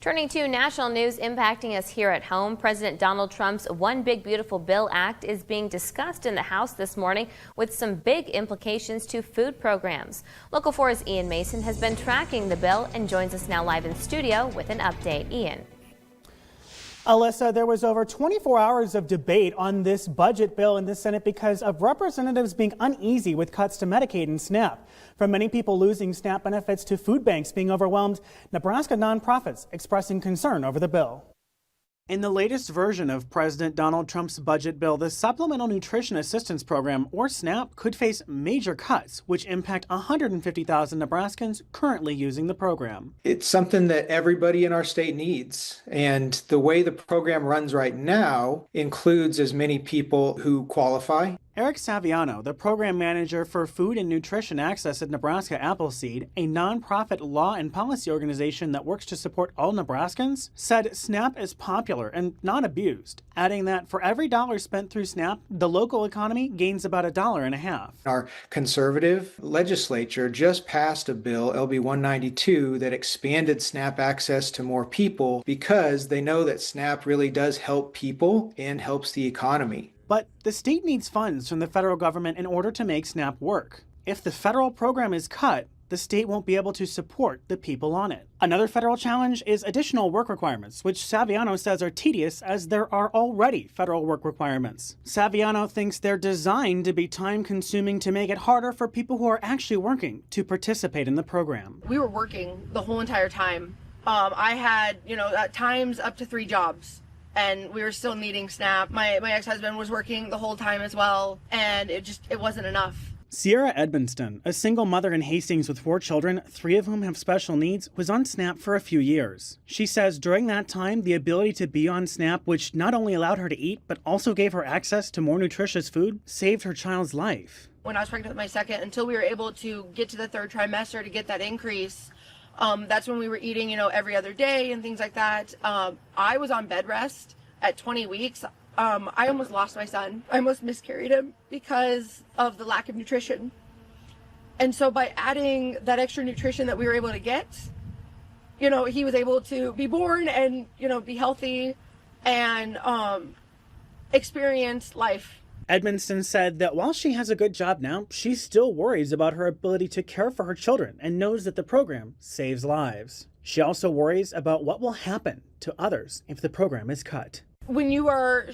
Turning to national news impacting us here at home, President Donald Trump's One Big Beautiful Bill Act is being discussed in the House this morning with some big implications to food programs. Local 4's Ian Mason has been tracking the bill and joins us now live in studio with an update. Ian. Alyssa, there was over 24 hours of debate on this budget bill in the Senate because of representatives being uneasy with cuts to Medicaid and SNAP. From many people losing SNAP benefits to food banks being overwhelmed, Nebraska nonprofits expressing concern over the bill. In the latest version of President Donald Trump's budget bill, the Supplemental Nutrition Assistance Program, or SNAP, could face major cuts, which impact 150,000 Nebraskans currently using the program. It's something that everybody in our state needs, and the way the program runs right now includes as many people who qualify. Eric Saviano, the program manager for Food and Nutrition Access at Nebraska Appleseed, a nonprofit law and policy organization that works to support all Nebraskans, said SNAP is popular and not abused, adding that for every dollar spent through SNAP, the local economy gains about $1.50. Our conservative legislature just passed a bill, LB 192, that expanded SNAP access to more people because they know that SNAP really does help people and helps the economy. But the state needs funds from the federal government in order to make SNAP work. If the federal program is cut, the state won't be able to support the people on it. Another federal challenge is additional work requirements, which Saviano says are tedious as there are already federal work requirements. Saviano thinks they're designed to be time-consuming to make it harder for people who are actually working to participate in the program. We were working the whole entire time. I had, at times up to 3 jobs. And we were still needing SNAP. My ex-husband was working the whole time as well, and it wasn't enough. Sierra Edmonston, a single mother in Hastings with 4 children, 3 of whom have special needs, was on SNAP for a few years. She says during that time, the ability to be on SNAP, which not only allowed her to eat, but also gave her access to more nutritious food, saved her child's life. When I was pregnant with my second, until we were able to get to the 3rd trimester to get that increase, that's when we were eating, every other day and things like that. I was on bed rest at 20 weeks. I almost lost my son. I almost miscarried him because of the lack of nutrition. And so by adding that extra nutrition that we were able to get, he was able to be born and, be healthy and experience life. Edmonston said that while she has a good job now, she still worries about her ability to care for her children and knows that the program saves lives. She also worries about what will happen to others if the program is cut. When you are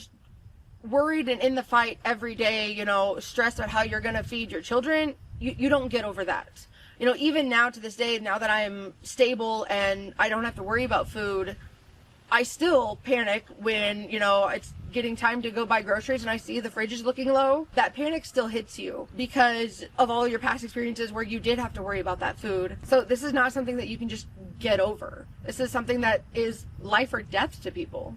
worried and in the fight every day, stressed about how you're going to feed your children, you don't get over that. Even now to this day, now that I'm stable and I don't have to worry about food, I still panic when, it's getting time to go buy groceries and I see the fridge is looking low. That panic still hits you because of all your past experiences where you did have to worry about that food. So this is not something that you can just get over. This is something that is life or death to people.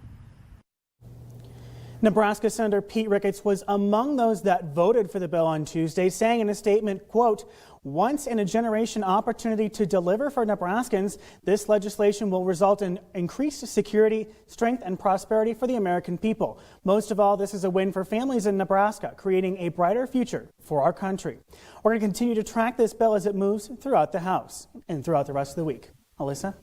Nebraska Senator Pete Ricketts was among those that voted for the bill on Tuesday, saying in a statement, quote, "Once in a generation opportunity to deliver for Nebraskans, this legislation will result in increased security, strength, and prosperity for the American people. Most of all, this is a win for families in Nebraska, creating a brighter future for our country." We're going to continue to track this bill as it moves throughout the House and throughout the rest of the week. Alyssa?